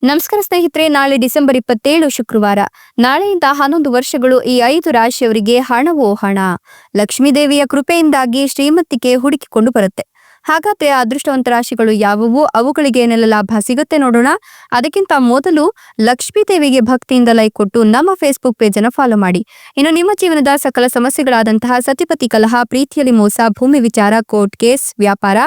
ನಮಸ್ಕಾರ ಸ್ನೇಹಿತರೆ, ನಾಳೆ ಡಿಸೆಂಬರ್ 27 ಶುಕ್ರವಾರ. ನಾಳೆಯಿಂದ 11 ವರ್ಷಗಳು ಈ 5 ರಾಶಿಯವರಿಗೆ ಹಣವೋ ಹಣ. ಲಕ್ಷ್ಮೀದೇವಿಯ ಕೃಪೆಯಿಂದಾಗಿ ಶ್ರೀಮಂತಿಕೆ ಹುಡುಕಿಕೊಂಡು ಬರುತ್ತೆ. ಹಾಗಾದ್ರೆ ಅದೃಷ್ಟವಂತ ರಾಶಿಗಳು ಯಾವುವು, ಅವುಗಳಿಗೆ ಏನೆಲ್ಲ ಲಾಭ ಸಿಗುತ್ತೆ ನೋಡೋಣ. ಅದಕ್ಕಿಂತ ಮೊದಲು ಲಕ್ಷ್ಮೀದೇವಿಗೆ ಭಕ್ತಿಯಿಂದ ಲೈಕ್ ಕೊಟ್ಟು ನಮ್ಮ ಫೇಸ್ಬುಕ್ ಪೇಜ್ ಅನ್ನು ಫಾಲೋ ಮಾಡಿ. ಇನ್ನು ನಿಮ್ಮ ಜೀವನದ ಸಕಲ ಸಮಸ್ಯೆಗಳಾದಂತಹ ಸತಿಪತಿ ಕಲಹ, ಪ್ರೀತಿಯಲ್ಲಿ ಮೋಸ, ಭೂಮಿ ವಿಚಾರ, ಕೋರ್ಟ್ ಕೇಸ್, ವ್ಯಾಪಾರ,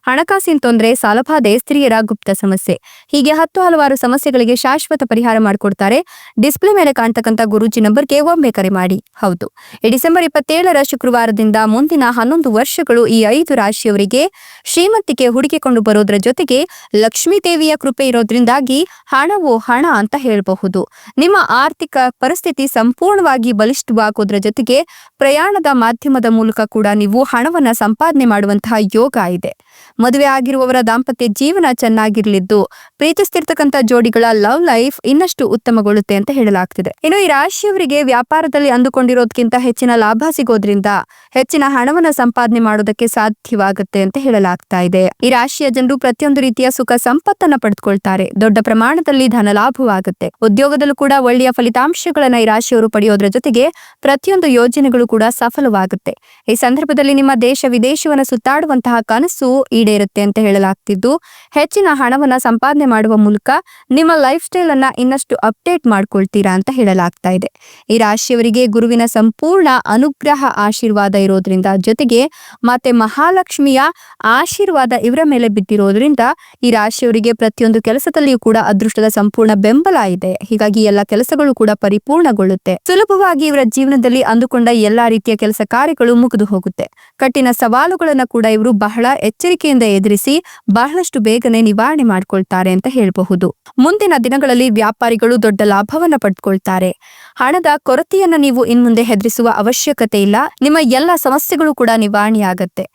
ಹಣಕಾಸಿನ ತೊಂದರೆ, ಸಾಲಬಾಧೆ, ಸ್ತ್ರೀಯರ ಗುಪ್ತ ಸಮಸ್ಯೆ, ಹೀಗೆ ಹಲವಾರು ಸಮಸ್ಯೆಗಳಿಗೆ ಶಾಶ್ವತ ಪರಿಹಾರ ಮಾಡಿಕೊಡ್ತಾರೆ. ಡಿಸ್ಪ್ಲೇ ಮೇಲೆ ಕಾಣ್ತಕ್ಕಂಥ ಗುರೂಜಿ ನಂಬರ್ಗೆ ಒಮ್ಮೆ ಕರೆ ಮಾಡಿ. ಹೌದು, ಈ ಡಿಸೆಂಬರ್ 27 ಶುಕ್ರವಾರದಿಂದ ಮುಂದಿನ 11 ವರ್ಷಗಳು ಈ 5 ರಾಶಿಯವರಿಗೆ ಶ್ರೀಮಂತಿಕೆ ಹುಡುಕಿಕೊಂಡು ಬರೋದ್ರ ಜೊತೆಗೆ ಲಕ್ಷ್ಮೀ ದೇವಿಯ ಕೃಪೆ ಇರೋದ್ರಿಂದಾಗಿ ಹಣವೋ ಹಣ ಅಂತ ಹೇಳಬಹುದು. ನಿಮ್ಮ ಆರ್ಥಿಕ ಪರಿಸ್ಥಿತಿ ಸಂಪೂರ್ಣವಾಗಿ ಬಲಿಷ್ಠವಾಗೋದ್ರ ಜೊತೆಗೆ ಪ್ರಯಾಣದ ಮಾಧ್ಯಮದ ಮೂಲಕ ಕೂಡ ನೀವು ಹಣವನ್ನ ಸಂಪಾದನೆ ಮಾಡುವಂತಹ ಯೋಗ ಇದೆ. ಮದುವೆ ಆಗಿರುವವರ ದಾಂಪತ್ಯ ಜೀವನ ಚೆನ್ನಾಗಿರ್ಲಿದ್ದು ಪ್ರೀತಿಸ್ತಿರ್ತಕ್ಕಂಥ ಜೋಡಿಗಳ ಲವ್ ಲೈಫ್ ಇನ್ನಷ್ಟು ಉತ್ತಮಗೊಳ್ಳುತ್ತೆ ಅಂತ ಹೇಳಲಾಗ್ತಿದೆ. ಇನ್ನು ಈ ರಾಶಿಯವರಿಗೆ ವ್ಯಾಪಾರದಲ್ಲಿ ಅಂದುಕೊಂಡಿರೋದಕ್ಕಿಂತ ಹೆಚ್ಚಿನ ಲಾಭ ಸಿಗೋದ್ರಿಂದ ಹೆಚ್ಚಿನ ಹಣವನ್ನ ಸಂಪಾದನೆ ಮಾಡೋದಕ್ಕೆ ಸಾಧ್ಯವಾಗುತ್ತೆ ಅಂತ ಹೇಳಲಾಗ್ತಾ ಇದೆ. ಈ ರಾಶಿಯ ಜನರು ಪ್ರತಿಯೊಂದು ರೀತಿಯ ಸುಖ ಸಂಪತ್ತನ್ನ ಪಡೆದುಕೊಳ್ತಾರೆ. ದೊಡ್ಡ ಪ್ರಮಾಣದಲ್ಲಿ ಧನ ಲಾಭವಾಗುತ್ತೆ. ಉದ್ಯೋಗದಲ್ಲೂ ಕೂಡ ಒಳ್ಳೆಯ ಫಲಿತಾಂಶಗಳನ್ನ ಈ ರಾಶಿಯವರು ಪಡೆಯೋದ್ರ ಜೊತೆಗೆ ಪ್ರತಿಯೊಂದು ಯೋಜನೆಗಳು ಕೂಡ ಸಫಲವಾಗುತ್ತೆ. ಈ ಸಂದರ್ಭದಲ್ಲಿ ನಿಮ್ಮ ದೇಶ ವಿದೇಶವನ್ನ ಸುತ್ತಾಡುವಂತಹ ಕನಸು ಈಡೇರುತ್ತೆ ಅಂತ ಹೇಳಲಾಗ್ತಿದ್ದು, ಹೆಚ್ಚಿನ ಹಣವನ್ನ ಸಂಪಾದನೆ ಮಾಡುವ ಮೂಲಕ ನಿಮ್ಮ ಲೈಫ್ ಸ್ಟೈಲ್ ಅನ್ನ ಇನ್ನಷ್ಟು ಅಪ್ಡೇಟ್ ಮಾಡ್ಕೊಳ್ತೀರಾ ಅಂತ ಹೇಳಲಾಗ್ತಾ ಇದೆ. ಈ ರಾಶಿಯವರಿಗೆ ಗುರುವಿನ ಸಂಪೂರ್ಣ ಅನುಗ್ರಹ ಆಶೀರ್ವಾದ ಇರೋದ್ರಿಂದ ಜೊತೆಗೆ ಮತ್ತೆ ಮಹಾಲಕ್ಷ್ಮಿಯ ಆಶೀರ್ವಾದ ಇವರ ಮೇಲೆ ಬಿದ್ದಿರೋದ್ರಿಂದ ಈ ರಾಶಿಯವರಿಗೆ ಪ್ರತಿಯೊಂದು ಕೆಲಸದಲ್ಲಿಯೂ ಕೂಡ ಅದೃಷ್ಟದ ಸಂಪೂರ್ಣ ಬೆಂಬಲ ಇದೆ. ಹೀಗಾಗಿ ಎಲ್ಲ ಕೆಲಸಗಳು ಕೂಡ ಪರಿಪೂರ್ಣಗೊಳ್ಳುತ್ತೆ. ಸುಲಭವಾಗಿ ಇವರ ಜೀವನದಲ್ಲಿ ಅಂದುಕೊಂಡ ಎಲ್ಲಾ ರೀತಿಯ ಕೆಲಸ ಕಾರ್ಯಗಳು ಮುಗಿದು ಹೋಗುತ್ತೆ. ಕಠಿಣ ಸವಾಲುಗಳನ್ನ ಕೂಡ ಇವರು ಬಹಳ ಎಚ್ಚರಿಕೆಯಿಂದ ಎದುರಿಸಿ ಬಹಳಷ್ಟು ಬೇಗನೆ ನಿವಾರಣೆ ಮಾಡ್ಕೊಳ್ತಾರೆ ಅಂತ ಹೇಳಬಹುದು. ಮುಂದಿನ ದಿನಗಳಲ್ಲಿ ವ್ಯಾಪಾರಿಗಳು ದೊಡ್ಡ ಲಾಭವನ್ನ ಪಡೆದುಕೊಳ್ತಾರೆ. ಹಣದ ಕೊರತೆಯನ್ನ ನೀವು ಇನ್ಮುಂದೆ ಹೆದರಿಸುವ ಅವಶ್ಯಕತೆ ಇಲ್ಲ. ನಿಮ್ಮ ಎಲ್ಲ ಸಮಸ್ಯೆಗಳು ಕೂಡ ನಿವಾರಣೆಯಾಗತ್ತೆ.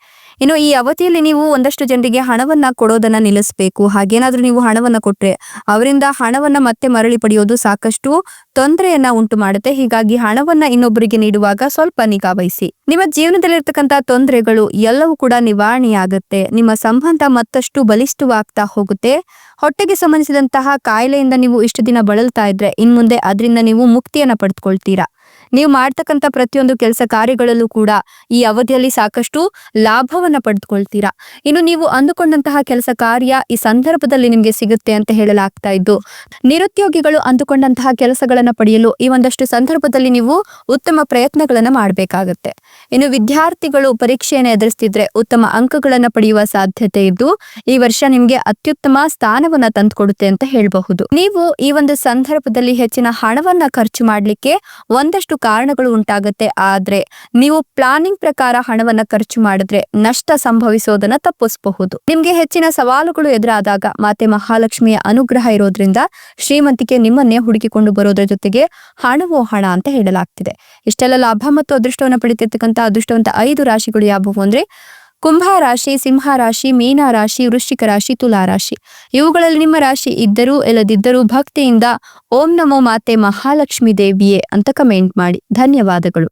ಇನ್ನು ಈ ಅವಧಿಯಲ್ಲಿ ನೀವು ಒಂದಷ್ಟು ಜನರಿಗೆ ಹಣವನ್ನ ಕೊಡೋದನ್ನ ನಿಲ್ಲಿಸಬೇಕು. ಹಾಗೇನಾದ್ರೂ ನೀವು ಹಣವನ್ನ ಕೊಟ್ರೆ ಅವರಿಂದ ಹಣವನ್ನ ಮತ್ತೆ ಮರಳಿ ಪಡೆಯೋದು ಸಾಕಷ್ಟು ತೊಂದರೆಯನ್ನ ಉಂಟು ಮಾಡುತ್ತೆ. ಹೀಗಾಗಿ ಹಣವನ್ನ ಇನ್ನೊಬ್ಬರಿಗೆ ನೀಡುವಾಗ ಸ್ವಲ್ಪ ನಿಗಾ ವಹಿಸಿ. ನಿಮ್ಮ ಜೀವನದಲ್ಲಿರ್ತಕ್ಕಂಥ ತೊಂದರೆಗಳು ಎಲ್ಲವೂ ಕೂಡ ನಿವಾರಣೆಯಾಗುತ್ತೆ. ನಿಮ್ಮ ಸಂಬಂಧ ಮತ್ತಷ್ಟು ಬಲಿಷ್ಠವಾಗ್ತಾ ಹೋಗುತ್ತೆ. ಹೊಟ್ಟೆಗೆ ಸಂಬಂಧಿಸಿದಂತಹ ಕಾಯಿಲೆಯಿಂದ ನೀವು ಇಷ್ಟು ದಿನ ಬಳಲ್ತಾ ಇದ್ರೆ ಇನ್ಮುಂದೆ ಅದರಿಂದ ನೀವು ಮುಕ್ತಿಯನ್ನ ಪಡೆದುಕೊಳ್ತೀರಾ. ನೀವು ಮಾಡ್ತಕ್ಕಂಥ ಪ್ರತಿಯೊಂದು ಕೆಲಸ ಕಾರ್ಯಗಳಲ್ಲೂ ಕೂಡ ಈ ಅವಧಿಯಲ್ಲಿ ಸಾಕಷ್ಟು ಲಾಭವನ್ನ ಪಡೆದುಕೊಳ್ತೀರಾ. ಇನ್ನು ನೀವು ಅಂದುಕೊಂಡಂತಹ ಕೆಲಸ ಕಾರ್ಯ ಈ ಸಂದರ್ಭದಲ್ಲಿ ನಿಮ್ಗೆ ಸಿಗುತ್ತೆ ಅಂತ ಹೇಳಲಾಗ್ತಾ ಇದ್ದು, ನಿರುದ್ಯೋಗಿಗಳು ಅಂದುಕೊಂಡಂತಹ ಕೆಲಸಗಳನ್ನ ಪಡೆಯಲು ಈ ಒಂದಷ್ಟು ಸಂದರ್ಭದಲ್ಲಿ ನೀವು ಉತ್ತಮ ಪ್ರಯತ್ನಗಳನ್ನ ಮಾಡಬೇಕಾಗತ್ತೆ. ಇನ್ನು ವಿದ್ಯಾರ್ಥಿಗಳು ಪರೀಕ್ಷೆಯನ್ನು ಎದುರಿಸ್ತಿದ್ರೆ ಉತ್ತಮ ಅಂಕಗಳನ್ನ ಪಡೆಯುವ ಸಾಧ್ಯತೆ ಇದ್ದು ಈ ವರ್ಷ ನಿಮ್ಗೆ ಅತ್ಯುತ್ತಮ ಸ್ಥಾನವನ್ನ ತಂದುಕೊಡುತ್ತೆ ಅಂತ ಹೇಳಬಹುದು. ನೀವು ಈ ಒಂದು ಸಂದರ್ಭದಲ್ಲಿ ಹೆಚ್ಚಿನ ಹಣವನ್ನ ಖರ್ಚು ಮಾಡ್ಲಿಕ್ಕೆ ಒಂದಷ್ಟು ಕಾರಣಗಳು ಉಂಟಾಗತ್ತೆ. ಆದ್ರೆ ನೀವು ಪ್ಲಾನಿಂಗ್ ಪ್ರಕಾರ ಹಣವನ್ನ ಖರ್ಚು ಮಾಡಿದ್ರೆ ನಷ್ಟ ಸಂಭವಿಸೋದನ್ನ ತಪ್ಪಿಸಬಹುದು. ನಿಮ್ಗೆ ಹೆಚ್ಚಿನ ಸವಾಲುಗಳು ಎದುರಾದಾಗ ಮಾತೆ ಮಹಾಲಕ್ಷ್ಮಿಯ ಅನುಗ್ರಹ ಇರೋದ್ರಿಂದ ಶ್ರೀಮಂತಿಕೆ ನಿಮ್ಮನ್ನೇ ಹುಡುಕಿಕೊಂಡು ಬರೋದ್ರ ಜೊತೆಗೆ ಹಣವೋ ಹಣ ಅಂತ ಹೇಳಲಾಗ್ತಿದೆ. ಇಷ್ಟೆಲ್ಲ ಲಾಭ ಮತ್ತು ಅದೃಷ್ಟವನ್ನ ಪಡಿತಿರ್ತಕ್ಕಂಥ ಅದೃಷ್ಟವಂತ 5 ರಾಶಿಗಳು ಯಾವುವು ಅಂದ್ರೆ ಕುಂಭ ರಾಶಿ, ಸಿಂಹ ರಾಶಿ, ಮೀನ ರಾಶಿ, ವೃಶ್ಚಿಕ ರಾಶಿ, ತುಲಾ ರಾಶಿ. ಇವುಗಳಲ್ಲಿ ನಿಮ್ಮ ರಾಶಿ ಇದ್ದರೂ ಇಲ್ಲದಿದ್ದರೂ ಭಕ್ತಿಯಿಂದ ಓಂ ನಮೋ ಮಾತೆ ಮಹಾಲಕ್ಷ್ಮೀ ದೇವಿಯೇ ಅಂತ ಕಮೆಂಟ್ ಮಾಡಿ. ಧನ್ಯವಾದಗಳು.